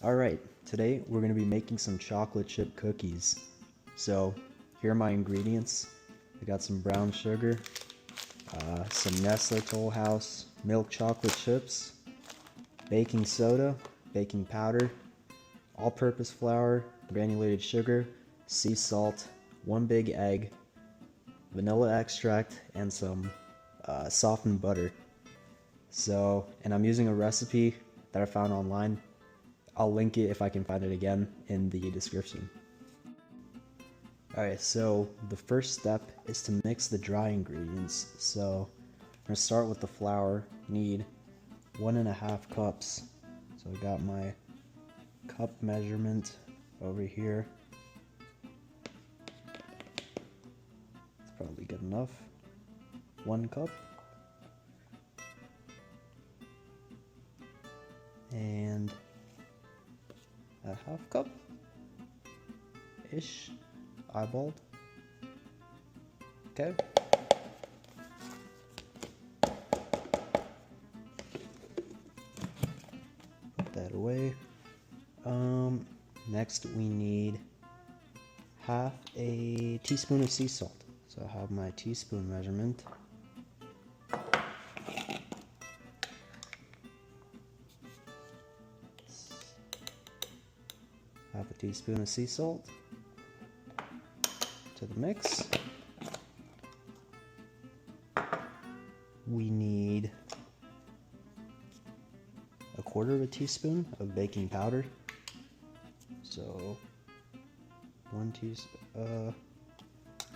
Alright, today we're going to be making some chocolate chip cookies. So, here are my ingredients. I got some brown sugar, some Nestle Toll House milk chocolate chips, baking soda, baking powder, all-purpose flour, granulated sugar, sea salt, 1 big egg, vanilla extract, and some softened butter. So, and I'm using a recipe that I found online. I'll link it if I can find it again in the description. Alright, so the first step is to mix the dry ingredients. So I'm going to start with the flour. Need 1.5 cups. So I got my cup measurement over here. It's probably good enough. 1 cup. And a 1/2 cup ish, eyeballed. Okay. Put that away. Next we need 1/2 teaspoon of sea salt. So I have my teaspoon measurement. 1/2 teaspoon of sea salt to the mix. We need 1/4 teaspoon of baking powder. So 1 teaspoon.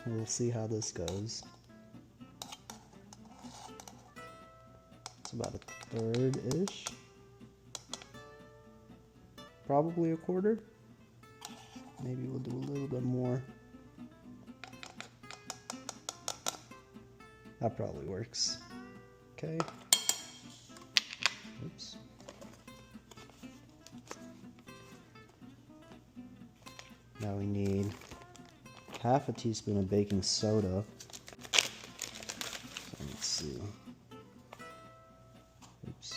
We'll see how this goes. It's about 1/3 ish. Probably 1/4. Maybe we'll do a little bit more. That probably works. Okay. Oops. Now we need 1/2 teaspoon of baking soda. So let's see. Oops.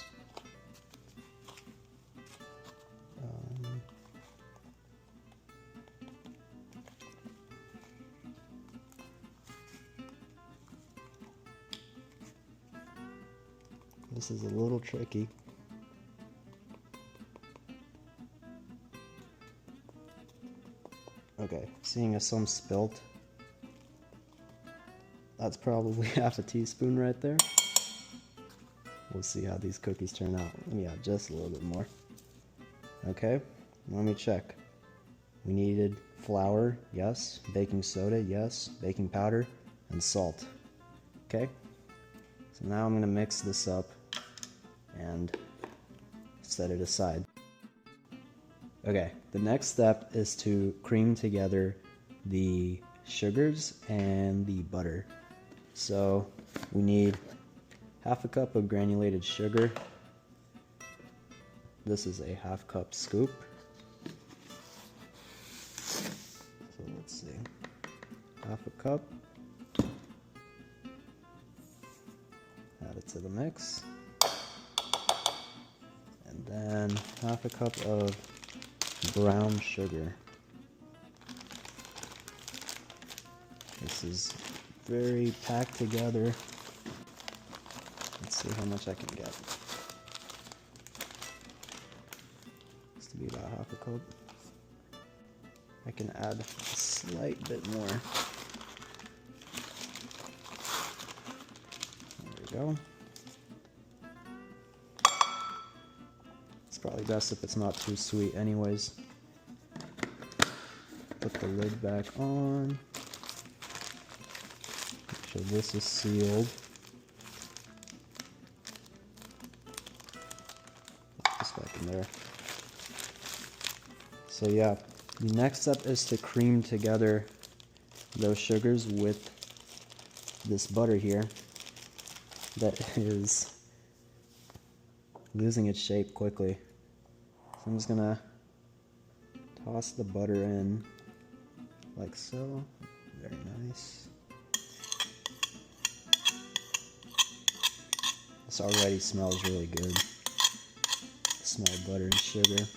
This is a little tricky. Okay, seeing as some spilt, that's probably 1/2 teaspoon right there. We'll see how these cookies turn out. Let me add just a little bit more. Okay, let me check. We needed flour, yes. Baking soda, yes. Baking powder, and salt. Okay, so now I'm going to mix this up and set it aside. Okay, the next step is to cream together the sugars and the butter. So we need 1/2 cup of granulated sugar. This is a 1/2 cup scoop. So let's see, 1/2 cup. Add it to the mix. And then 1/2 cup of brown sugar. This is very packed together. Let's see how much I can get. This to be about 1/2 cup. I can add a slight bit more. There we go. It's probably best if it's not too sweet anyways. Put the lid back on. Make sure this is sealed. Put this back in there. So yeah, the next step is to cream together those sugars with this butter here that is losing its shape quickly. So I'm just gonna toss the butter in like so. Very nice. This already smells really good. Smell butter and sugar.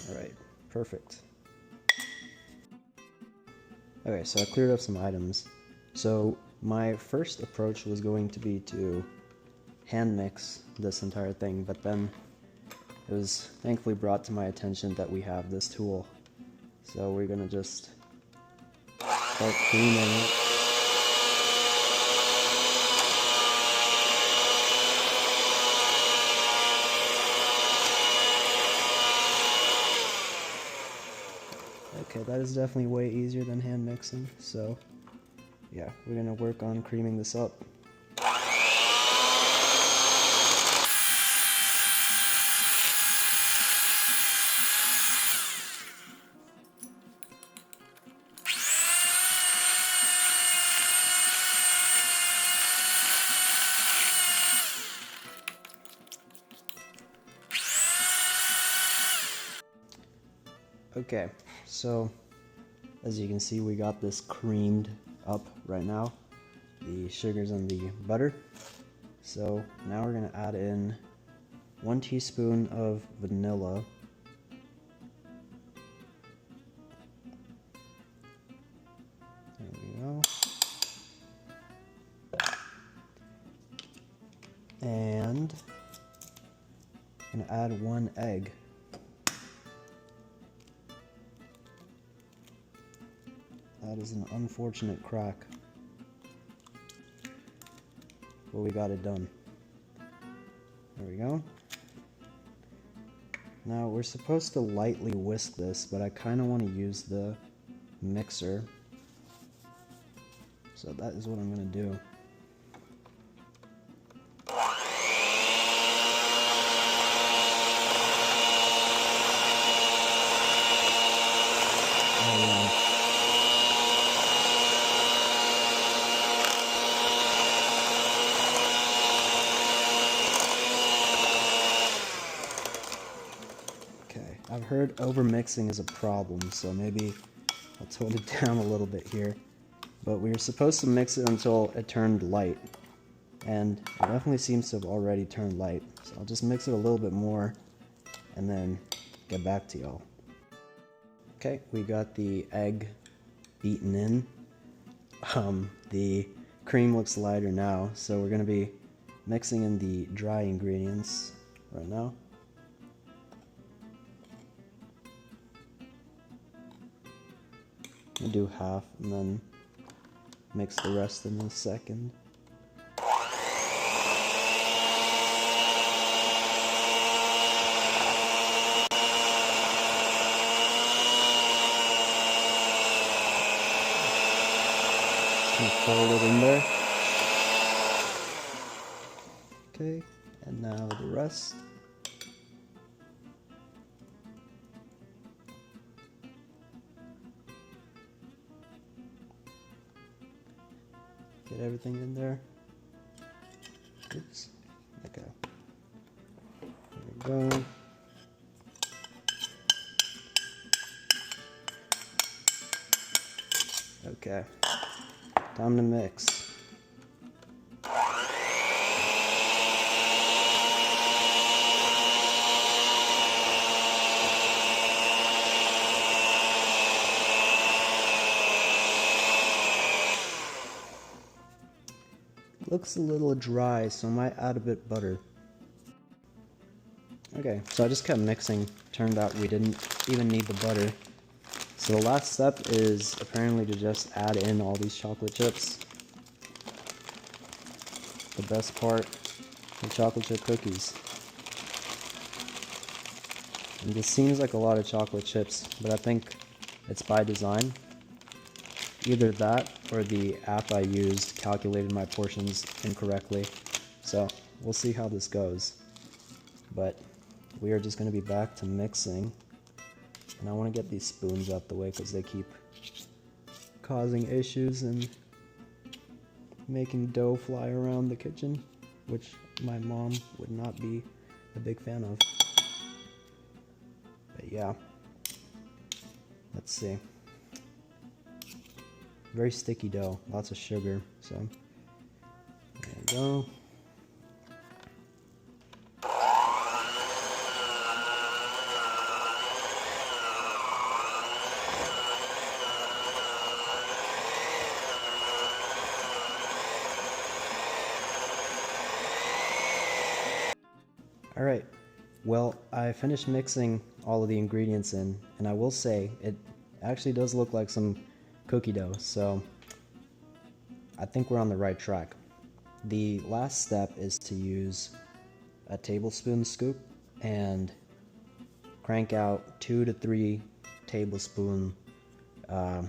Alright, perfect. Okay, so I cleared up some items. So my first approach was going to be to hand mix this entire thing, but then it was thankfully brought to my attention that we have this tool. So we're gonna just start cleaning it. Okay, that is definitely way easier than hand mixing, so yeah, we're gonna work on creaming this up. Okay, so as you can see, we got this creamed up right now, the sugars and the butter. So now we're going to add in 1 teaspoon of vanilla. There we go. And I'm going to add 1 egg. That is an unfortunate crack, but we got it done. There we go. Now we're supposed to lightly whisk this, but I kind of want to use the mixer. So that is what I'm going to do. I've heard overmixing is a problem, so maybe I'll tone it down a little bit here. But we were supposed to mix it until it turned light, and it definitely seems to have already turned light. So I'll just mix it a little bit more and then get back to y'all. Okay, we got the egg beaten in. The cream looks lighter now, so we're going to be mixing in the dry ingredients right now. I'll do half and then mix the rest in a second. Fold it in there. Okay, and now the rest. Get everything in there. Oops. Okay. There we go. Okay. Time to mix. Looks a little dry, so I might add a bit of butter. Okay, so I just kept mixing. Turned out we didn't even need the butter. So the last step is apparently to just add in all these chocolate chips. The best part of chocolate chip cookies. And this seems like a lot of chocolate chips, but I think it's by design. Either that or the app I used calculated my portions incorrectly. So we'll see how this goes. But we are just going to be back to mixing. And I want to get these spoons out the way because they keep causing issues and making dough fly around the kitchen, which my mom would not be a big fan of. But yeah, let's see. Very sticky dough, lots of sugar, so there we go. Alright, well, I finished mixing all of the ingredients in, and I will say, it actually does look like some cookie dough, so I think we're on the right track. The last step is to use a tablespoon scoop and crank out 2 to 3 tablespoon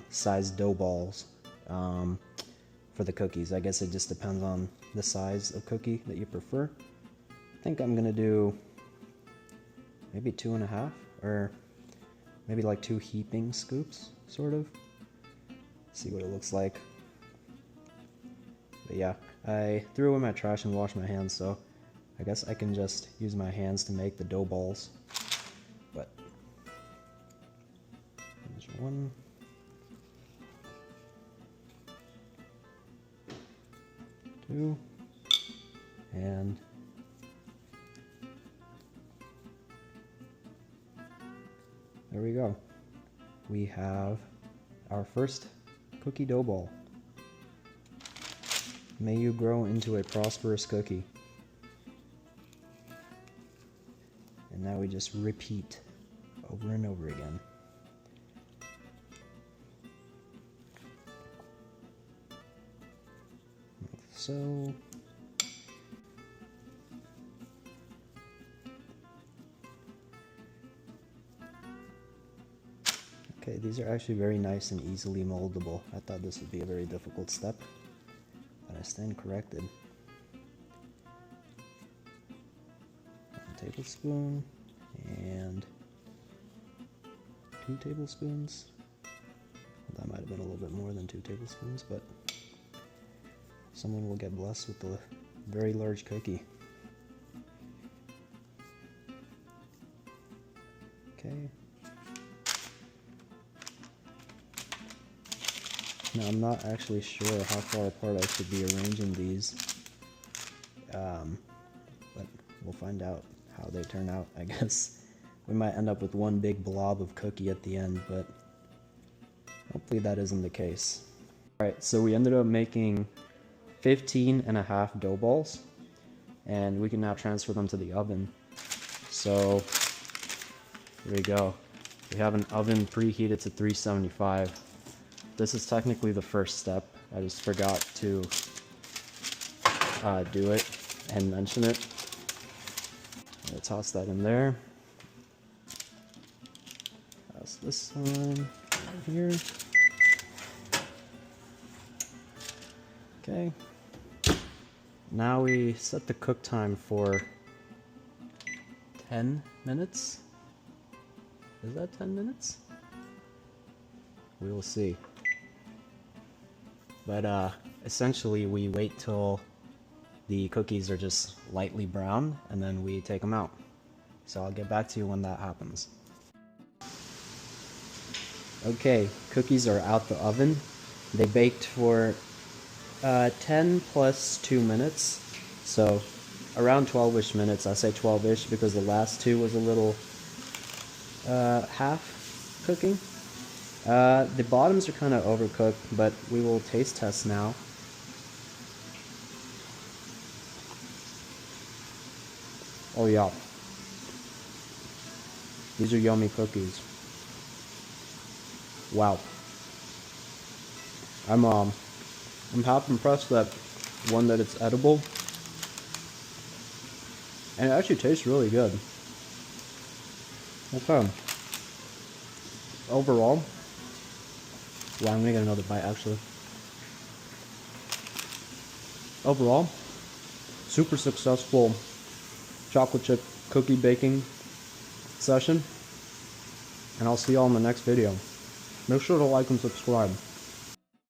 sized dough balls for the cookies. I guess it just depends on the size of cookie that you prefer. I think I'm gonna do maybe 2.5, or maybe like 2 heaping scoops, sort of. See what it looks like. But yeah, I threw away my trash and washed my hands, so I guess I can just use my hands to make the dough balls. But there's 1. 2. And there we go. We have our first cookie dough ball. May you grow into a prosperous cookie. And now we just repeat over and over again. Like so. Okay, these are actually very nice and easily moldable. I thought this would be a very difficult step, but I stand corrected. 1 tablespoon and 2 tablespoons. That might have been a little bit more than 2 tablespoons, but someone will get blessed with a very large cookie. Okay. Now I'm not actually sure how far apart I should be arranging these, but we'll find out how they turn out, I guess. We might end up with one big blob of cookie at the end, but hopefully that isn't the case. Alright, so we ended up making 15.5 dough balls, and we can now transfer them to the oven. So here we go. We have an oven preheated to 375. This is technically the first step. I just forgot to do it and mention it. I'm gonna toss that in there. Toss this one right here. Okay. Now we set the cook time for 10 minutes. Is that 10 minutes? We will see. But essentially we wait till the cookies are just lightly brown and then we take them out. So I'll get back to you when that happens. Okay, cookies are out the oven. They baked for 10 plus 2 minutes. So around 12-ish minutes. I say 12-ish because the last 2 was a little half cooking. The bottoms are kind of overcooked, but we will taste test now. Oh yeah. These are yummy cookies. Wow. I'm half impressed that that it's edible. And it actually tastes really good. Okay. Overall, well, I'm gonna get another bite actually. Overall, super successful chocolate chip cookie baking session. And I'll see y'all in the next video. Make sure to like and subscribe.